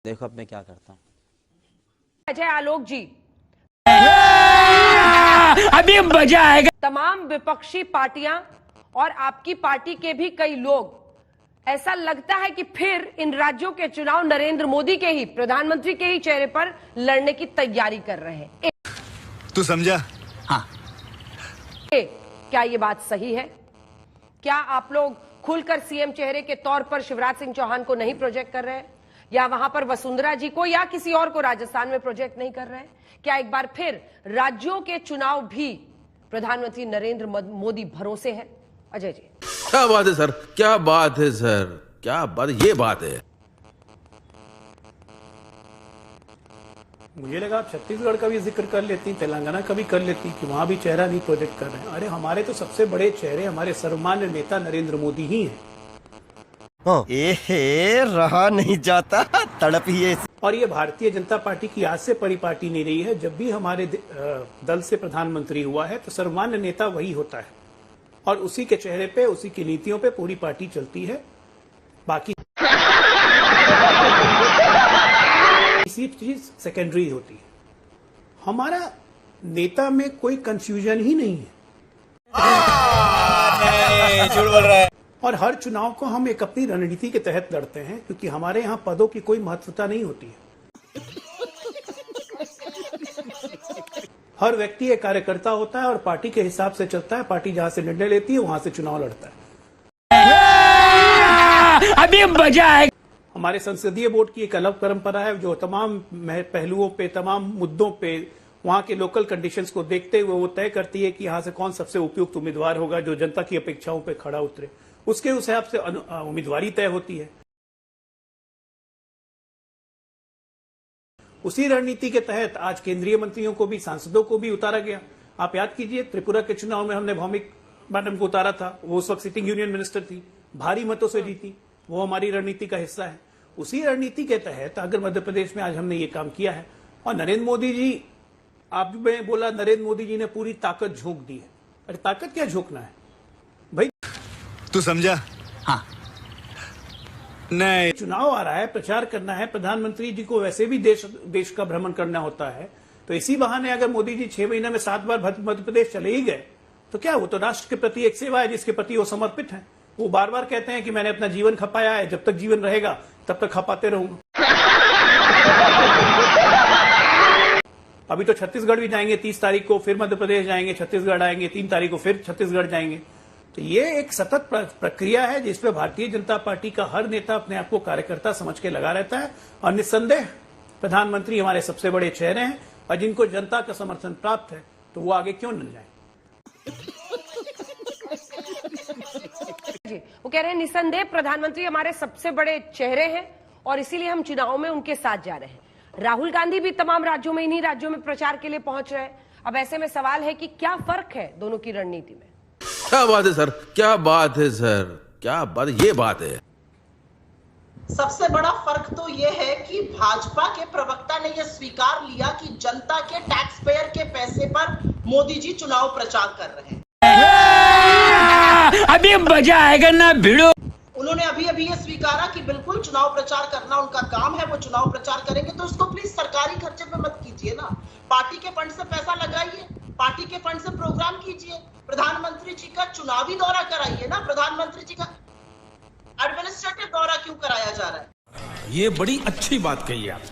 देखो अब मैं क्या करता हूँ। अजय आलोक जी, अभी मजा आएगा। तमाम विपक्षी पार्टियां और आपकी पार्टी के भी कई लोग, ऐसा लगता है कि फिर इन राज्यों के चुनाव नरेंद्र मोदी के ही, प्रधानमंत्री के ही चेहरे पर लड़ने की तैयारी कर रहे हैं। तू समझा? हाँ। क्या ये बात सही है? क्या आप लोग खुलकर सीएम चेहरे के तौर पर शिवराज सिंह चौहान को नहीं प्रोजेक्ट कर रहे हैं, या वहां पर वसुंधरा जी को या किसी और को राजस्थान में प्रोजेक्ट नहीं कर रहे हैं? क्या एक बार फिर राज्यों के चुनाव भी प्रधानमंत्री नरेंद्र मोदी भरोसे है? अजय जी, क्या बात है सर, क्या बात है सर, क्या बात, ये बात है। मुझे लगा आप छत्तीसगढ़ का भी जिक्र कर लेती, तेलंगाना का भी कर लेती कि वहां भी चेहरा नहीं प्रोजेक्ट कर रहे हैं। अरे हमारे तो सबसे बड़े चेहरे हमारे सर्वमान्य नेता नरेंद्र मोदी ही हैं। रहा नहीं जाता, तड़प ही ऐसी। और ये भारतीय जनता पार्टी की आज से परिपाटी नहीं रही है। जब भी हमारे दल से प्रधानमंत्री हुआ है तो सर्वमान्य नेता वही होता है, और उसी के चेहरे पे, उसी की नीतियों पे पूरी पार्टी चलती है। बाकी इसी चीज सेकेंडरी होती है। हमारा नेता में कोई कंफ्यूजन ही नहीं है। झूठ बोल रहा है। और हर चुनाव को हम एक अपनी रणनीति के तहत लड़ते हैं, क्योंकि हमारे यहाँ पदों की कोई महत्वता नहीं होती है। हर व्यक्ति एक कार्यकर्ता होता है और पार्टी के हिसाब से चलता है। पार्टी जहां से निर्णय लेती है वहां से चुनाव लड़ता है। अभी मजा आएगा। हमारे संसदीय बोर्ड की एक अलग परंपरा है, जो तमाम पहलुओं पे, तमाम मुद्दों पे वहां के लोकल कंडीशंस को देखते हुए वो तय करती है कि यहां से कौन सबसे उपयुक्त उम्मीदवार होगा जो जनता की अपेक्षाओं पे खड़ा उतरे। उसके उस हिसाब से उम्मीदवारी तय होती है। उसी रणनीति के तहत आज केंद्रीय मंत्रियों को भी, सांसदों को भी उतारा गया। आप याद कीजिए, त्रिपुरा के चुनाव में हमने भौमिक मैडम को उतारा था। वो उस वक्त सिटिंग यूनियन मिनिस्टर थी, भारी मतों से जीती। वो हमारी रणनीति का हिस्सा है। उसी रणनीति के तहत अगर मध्य प्रदेश में आज हमने ये काम किया है, और नरेंद्र मोदी जी, आप में बोला नरेंद्र मोदी जी ने पूरी ताकत झोंक दी है। अरे ताकत क्या झोंकना है भाई? तू समझा? हाँ। नहीं, चुनाव आ रहा है, प्रचार करना है। प्रधानमंत्री जी को वैसे भी देश का भ्रमण करना होता है, तो इसी बहाने अगर मोदी जी 6 महीने में 7 बार मध्य प्रदेश चले ही गए तो क्या, वो तो राष्ट्र के प्रति एक सेवा है जिसके प्रति वो समर्पित है। वो बार बार कहते हैं कि मैंने अपना जीवन खपाया है, जब तक जीवन रहेगा तब तक खपाते रहूंगा। अभी तो छत्तीसगढ़ भी जाएंगे 30 तारीख को, फिर मध्य प्रदेश जाएंगे, छत्तीसगढ़ आएंगे, 3 तारीख को फिर छत्तीसगढ़ जाएंगे। तो ये एक सतत प्रक्रिया है जिसपे भारतीय जनता पार्टी का हर नेता अपने आप को कार्यकर्ता समझ के लगा रहता है। और निस्संदेह प्रधानमंत्री हमारे सबसे बड़े चेहरे हैं, और जिनको जनता का समर्थन प्राप्त है तो वो आगे क्यों न जाए। वो कह रहे हैं निसंदेह प्रधानमंत्री हमारे सबसे बड़े चेहरे हैं और इसीलिए हम चुनाव में उनके साथ जा रहे हैं। राहुल गांधी भी तमाम राज्यों में, इन्हीं राज्यों में प्रचार के लिए पहुंच रहे हैं। अब ऐसे में सवाल है कि क्या फर्क है दोनों की रणनीति में? क्या बात है सर, क्या बात है सर, क्या बात, ये बात है। सबसे बड़ा फर्क तो यह है कि भाजपा के प्रवक्ता ने यह स्वीकार लिया कि जनता के टैक्स पेयर के पैसे पर मोदी जी चुनाव प्रचार कर रहे हैं। अभी मजा आएगा ना भिड़ो। उन्होंने अभी अभी ये स्वीकारा कि बिल्कुल चुनाव प्रचार करना उनका काम है, वो चुनाव प्रचार करेंगे। तो उसको प्लीज सरकारी खर्चे पे मत कीजिए ना, पार्टी के फंड से पैसा लगाइए, पार्टी के फंड से प्रोग्राम कीजिए, प्रधानमंत्री जी का चुनावी दौरा कराइए ना। प्रधानमंत्री जी का एडमिनिस्ट्रेटिव दौरा क्यों कराया जा रहा है? ये बड़ी अच्छी बात कही आप।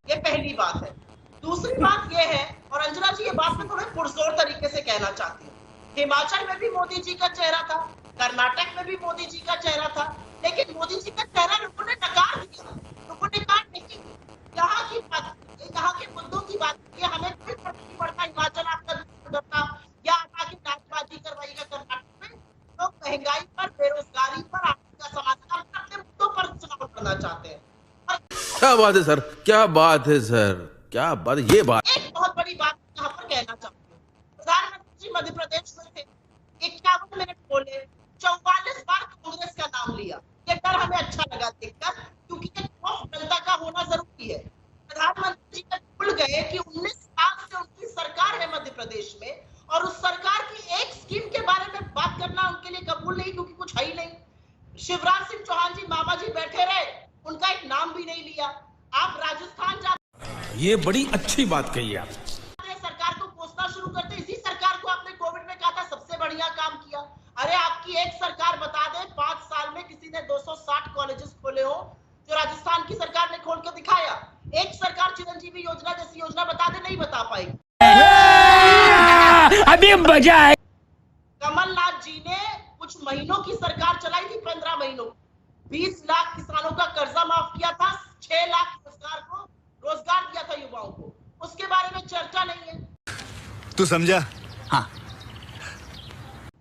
ये पहली बात है। दूसरी बात ये है, और अंजना जी ये बात में थोड़े पुरजोर तरीके से कहना चाहती हूँ, हिमाचल में भी मोदी जी का चेहरा था, कर्नाटक में भी मोदी जी का चेहरा था, लेकिन मोदी जी का चेहरा लोगों ने नकार दिया। लोगों ने कहा नहीं, यहाँ की बात, यहाँ के मुद्दों की बात, ये हमें कोई फर्क नहीं पड़ता। हिमाचल आपका करता या आपकी नाचबाजी करवाइएगा कर्नाटक में, लोग महंगाई पर, बेरोजगारी पर, आपका समाधान अपने मुद्दों पर चुनाव करना चाहते हैं। क्या बात है सर, क्या बात है सर, क्या बात, ये बात। एक बहुत बड़ी बात यहाँ पर कहना चाहती हूँ, प्रधानमंत्री जी मध्य प्रदेश में थे, 51 मिनट बोले, 44 बार कांग्रेस का नाम लिया। ये डर हमें अच्छा लगा देखकर, क्योंकि ये खौफ जनता का होना जरूरी है। प्रधानमंत्री जी भूल गए कि 19 साल से उनकी सरकार है मध्य प्रदेश में, और उस सरकार की एक स्कीम के बारे में बात करना उनके लिए कबूल नहीं, क्योंकि कुछ है ही नहीं। शिवराज सिंह चौहान जी, मामा जी बैठे रहे, उनका एक नाम भी नहीं लिया। आप राजस्थान जाते ये बड़ी अच्छी बात कही आप। हैं, सरकार को कोसना शुरू करते हैं। इसी सरकार को आपने कोविड में कहा था सबसे बढ़िया काम किया। अरे आपकी एक सरकार बता दे 5 साल में किसी ने 260 कॉलेजेस खोले हो जो राजस्थान की सरकार ने खोल के दिखाया। एक सरकार चिरंजीवी योजना जैसी योजना बता दे, नहीं बता पाएगी। अभी मजा है। कमलनाथ जी ने कुछ महीनों की सरकार चलाई थी, 15 महीनों, 20 लाख किसानों का कर्जा माफ किया था, 6 लाख रोजगार दिया था युवाओं को। उसके बारे में चर्चा नहीं है। तू समझा?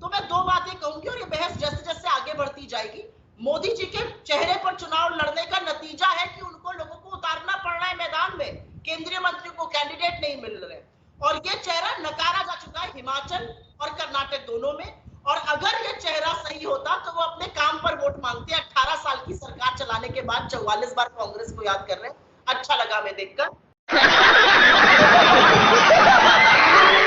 तो मैं 2 बातें कहूंगी और ये बहस जैसे जैसे आगे बढ़ती जाएगी। मोदी जी के चेहरे पर चुनाव लड़ने का नतीजा है कि उनको लोगों को उतारना पड़ रहा है मैदान में। केंद्रीय मंत्री को कैंडिडेट नहीं मिल रहे और ये चेहरा नकारा जा चुका है हिमाचल और कर्नाटक दोनों में। और अगर ये चेहरा सही होता तो वो अपने काम पर वोट मांगते। 18 साल की सरकार चलाने के बाद 44 बार कांग्रेस को याद कर रहे हैं। अच्छा लगा मैं देखकर।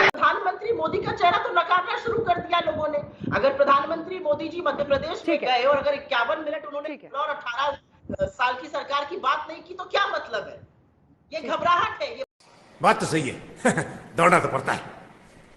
प्रधानमंत्री मोदी का चेहरा तो नकारना शुरू कर दिया लोगों ने। अगर प्रधानमंत्री मोदी जी मध्य प्रदेश में गए और अगर 51 मिनट उन्होंने और 18 साल की सरकार की बात नहीं की तो क्या मतलब है? ये घबराहट है। ये बात तो सही है। दौड़ना तो पड़ता है।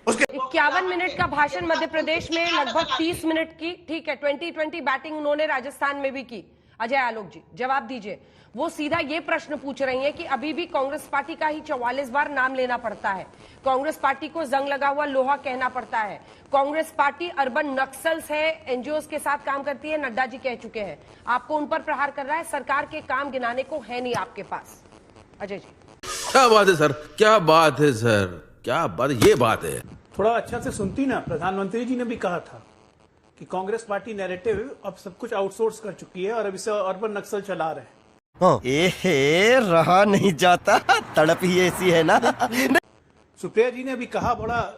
51 मिनट का भाषण मध्य प्रदेश में, लगभग 30 मिनट की, ठीक है, 2020 बैटिंग उन्होंने राजस्थान में भी की। अजय आलोक जी जवाब दीजिए। वो सीधा ये प्रश्न पूछ रही हैं कि अभी भी कांग्रेस पार्टी का ही 44 बार नाम लेना पड़ता है। कांग्रेस पार्टी को जंग लगा हुआ लोहा कहना पड़ता है। कांग्रेस पार्टी अर्बन नक्सल्स है, एनजीओ के साथ काम करती है, नड्डा जी कह चुके हैं। आपको उन पर प्रहार कर रहा है। सरकार के काम गिनाने को है नहीं आपके पास। अजय जी क्या बात है सर, क्या बात है सर, क्या बात है, ये बात है। थोड़ा अच्छा से सुनती ना। प्रधानमंत्री जी ने भी कहा था कि कांग्रेस पार्टी नैरेटिव अब सब कुछ आउटसोर्स कर चुकी है और अब इसे अर्बन नक्सल चला रहे हैं। एहे रहा नहीं जाता, तड़प ही ऐसी है ना। सुप्रिया जी ने भी कहा, बड़ा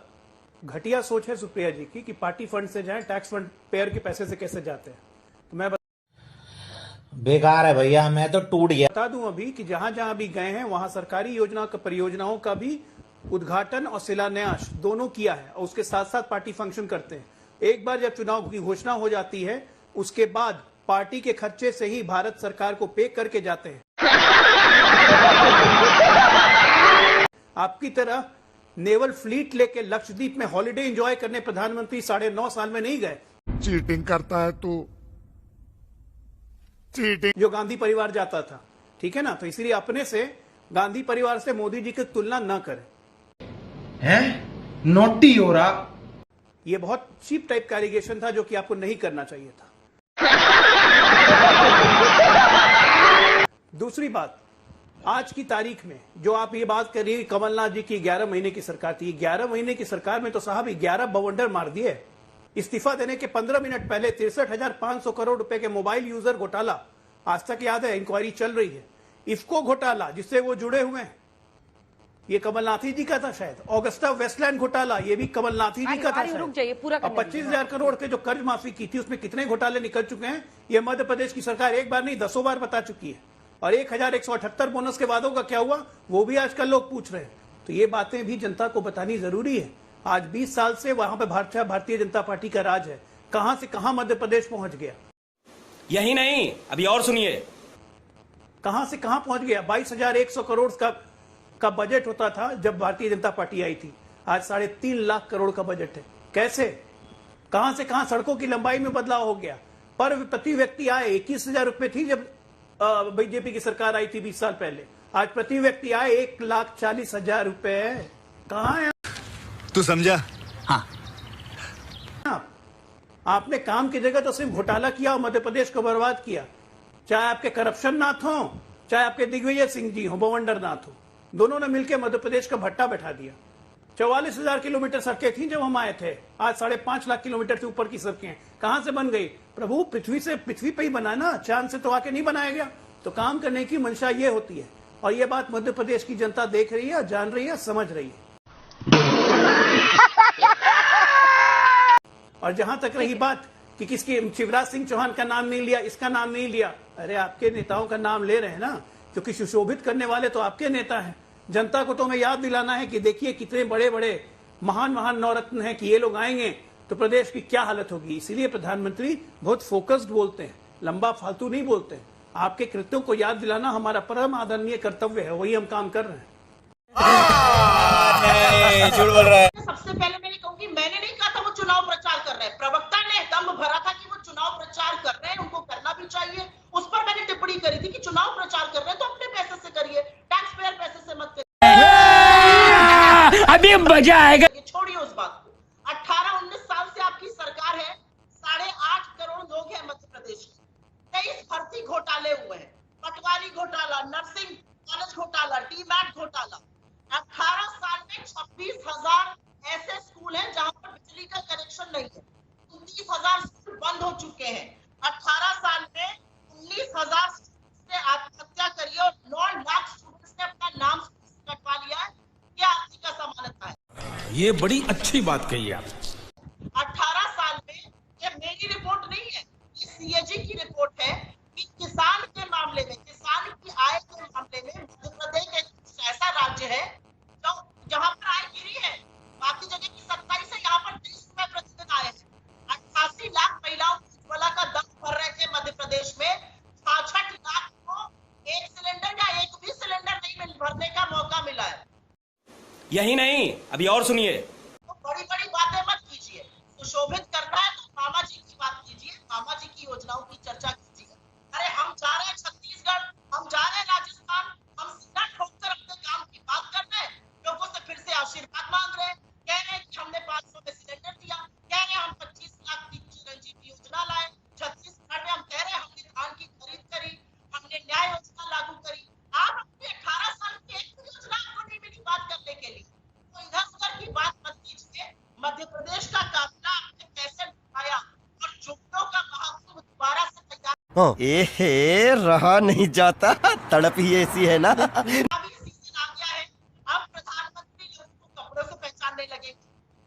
घटिया सोच है सुप्रिया जी की कि पार्टी फंड से जाए, टैक्स फंड पेयर के पैसे से कैसे जाते हैं। तो मैं बेकार है भैया, मैं तो टूट गया। बता दूं अभी कि जहां जहां भी गए हैं वहां सरकारी योजना का परियोजनाओं का भी उद्घाटन और शिलान्यास दोनों किया है और उसके साथ साथ पार्टी फंक्शन करते हैं। एक बार जब चुनाव की घोषणा हो जाती है उसके बाद पार्टी के खर्चे से ही भारत सरकार को पे करके जाते हैं। आपकी तरह नेवल फ्लीट लेके लक्षद्वीप में हॉलिडे एंजॉय करने प्रधानमंत्री 9.5 साल में नहीं गए। चीटिंग करता है तू, चीटिंग। जो गांधी परिवार जाता था, ठीक है ना। तो इसलिए अपने से गांधी परिवार से मोदी जी की तुलना न करें। नोटी हो रहा। ये बहुत चीप टाइप का एलिगेशन था जो कि आपको नहीं करना चाहिए था। दूसरी बात, आज की तारीख में जो आप ये बात कर रही है कमलनाथ जी की 11 महीने की सरकार थी। 11 महीने की सरकार में तो साहब 11 बवंडर मार दिए। इस्तीफा देने के 15 मिनट पहले 63,500 करोड़ रुपए के मोबाइल यूजर घोटाला, आज तक याद है, इंक्वायरी चल रही है। इफको घोटाला जिससे वो जुड़े हुए हैं, ये कमलनाथ जी का था शायद। ऑगस्टा वेस्टलैंड घोटाला, ये भी कमलनाथ जी का था। रुक जाइए, पूरा 25,000 करोड़ के जो कर्ज माफी की थी उसमें कितने घोटाले निकल चुके हैं ये मध्य प्रदेश की सरकार एक बार नहीं 10 बार बता चुकी है। और 1,178 बोनस के वादों का क्या हुआ वो भी आजकल लोग पूछ रहे हैं। तो ये बातें भी जनता को बतानी जरूरी है। आज 20 साल से वहां पे भारतीय जनता पार्टी का राज है। कहां से कहां मध्य प्रदेश पहुंच गया। यही नहीं, अभी और सुनिए। कहां से कहां पहुंच गया। 22,100 करोड़ का बजट होता था जब भारतीय जनता पार्टी आई थी। आज 3.5 लाख करोड़ का बजट है। कैसे, कहां से कहां सड़कों की लंबाई में बदलाव हो गया। पर प्रति व्यक्ति आय 21,000 रुपए थी जब बीजेपी की सरकार आई थी 20 साल पहले। आज प्रति व्यक्ति आय 1,40,000 रुपए है। कहां है। तू समझा? आपने काम की जगह तो सिर्फ घोटाला किया और मध्य प्रदेश को बर्बाद किया। चाहे आपके करप्शन नाथ हो, चाहे आपके दिग्विजय सिंह जी हो, बवंडर नाथ हो, दोनों ने मिलकर मध्य प्रदेश का भट्टा बैठा दिया। 44,000 किलोमीटर सड़कें थी जब हम आए थे। आज 5.5 लाख किलोमीटर से ऊपर की सड़कें कहां से बन गई। प्रभु पृथ्वी पे ही बना ना, चांद से तो आके नहीं बनाया गया। तो काम करने की मंशा ये होती है और ये बात मध्य प्रदेश की जनता देख रही है, जान रही है, समझ रही है। और जहां तक रही बात कि किसकी, शिवराज सिंह चौहान का नाम नहीं लिया, इसका नाम नहीं लिया। अरे आपके नेताओं का नाम ले रहे हैं ना, क्योंकि सुशोभित करने वाले तो आपके नेता हैं। जनता को तो हमें याद दिलाना है कि देखिए कितने बड़े बड़े महान नवरत्न हैं कि ये लोग आएंगे तो प्रदेश की क्या हालत होगी। इसीलिए प्रधानमंत्री बहुत फोकस्ड बोलते हैं, लंबा फालतू नहीं बोलते हैं। आपके कृत्यों को याद दिलाना हमारा परम आदरणीय कर्तव्य है, वही हम काम कर रहे हैं। सबसे पहले मैंने कहूंगी, मैंने नहीं कहा था वो चुनाव प्रचार कर रहे हैं, प्रवक्ता ने दम भरा था कि वो चुनाव प्रचार कर रहे हैं, उनको करना भी चाहिए। उस पर मैंने टिप्पणी करी थी कि चुनाव प्रचार कर रहे हैं तो अपने पैसे से करिए, टैक्स पेयर पैसे से मत करिए। अभी मजा आएगा। छोड़िए उस बात को। 18-19 साल से आपकी सरकार है, 8.5 करोड़ लोग हैं मध्य प्रदेश में, 23 भर्ती घोटाले हुए हैं, पटवारी घोटाला, नर्सिंग कॉलेज घोटाला, डीमैट घोटाला। 18 साल में 26,000 ऐसे स्कूल हैं जहां पर बिजली का कनेक्शन नहीं है, 29,000 स्कूल बंद हो चुके हैं। 18 साल में 19,000 ने आत्महत्या करी और 9 लाख स्टूडेंट्स ने अपना नाम कटवा लिया है। क्या आपकी का समानता है? ये बड़ी अच्छी बात कही आप। 18 साल में, ये मेरी रिपोर्ट नहीं है, ये सीएजी की रिपोर्ट है कि किसान के मामले में, किसान की आय के मामले में मध्य प्रदेश एक ऐसा राज्य है जहां पर आय गिरी है। बाकी जगह की 27 है, यहाँ पर 30 रुपए प्रतिदिन आए हैं। 88 लाख महिलाओं को उज्ज्वला का दम भर रहे थे मध्य प्रदेश में, 66 लाख को एक सिलेंडर या एक भी सिलेंडर नहीं भरने का मौका मिला है। यही नहीं, अभी और सुनिए। तो बड़ी बड़ी बातें मत कीजिए, सुशोभित करना है तो मामा जी की बात कीजिए, मामा जी की योजनाओं की चर्चा कीजिए। अरे हम जा रहे हैं छत्तीसगढ़, हम जा रहे हैं राजस्थान, हम सीधा ठोककर अपने काम की बात कर रहे हैं, लोगों से फिर से आशीर्वाद मांग रहे हैं, कह रहे हैं कि हमने 500 में सिलेंडर दिया, कह रहे हैं हम 25 लाख की चिरंजीवी योजना लाए, छत्तीसगढ़ में हम कह रहे हैं हमने धान की खरीद करी, हमने न्याय योजना लागू करी। आप अपने 18 साल की एक योजना आपको नहीं मिली बात करने के लिए, तो इधर उधर की बात मत कीजिए। मध्य प्रदेश का काफिला आपने कैसे उठाया और जुमलों का महाकुंभ दोबारा से तैयार। एहे रहा नहीं जाता, तड़प ही ऐसी है ना। चुनावी सीजन आ गया है, अब प्रधानमंत्री लोगों को कपड़ों से पहचानने लगेगा।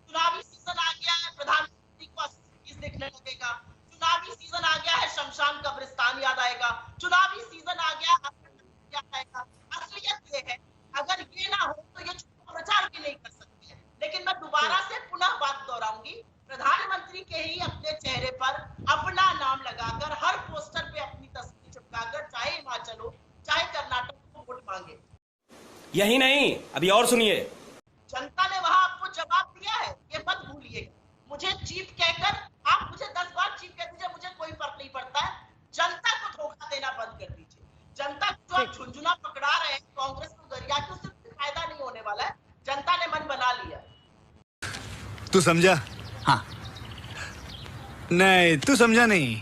चुनावी सीजन आ गया है, प्रधानमंत्री को असली दिखने लगेगा। चुनावी सीजन आ गया है, शमशान कब्रिस्तान याद आएगा। चुनावी सीजन आ गया, याद आएगा। असलियत ये है, अगर ये ना हो तो ये चुनाव प्रचार भी नहीं कर सकते हैं। लेकिन मैं दोबारा से पुनः बात दोहराऊंगी, प्रधानमंत्री के ही अपने चेहरे पर अपना नाम लगाकर, हर पोस्टर पे अपनी तस्वीर चिपकाकर, चाहे हिमाचल हो चाहे कर्नाटक को वोट मांगे। यही नहीं, अभी और सुनिए। जनता ने वहां आपको जवाब दिया है, ये मत भूलिएगा। मुझे चीफ कहकर, आप मुझे 10 बार चीफ कह दीजिए, मुझे कोई फर्क नहीं पड़ता है। जनता को धोखा देना बंद कर दीजिए। जनता को जो आप झुंझुना पकड़ा रहे हैं कांग्रेस को गरिया के, उससे कोई फायदा नहीं होने वाला है। जनता ने मन बना लिया। तू समझा? हाँ। नहीं, तू समझा नहीं।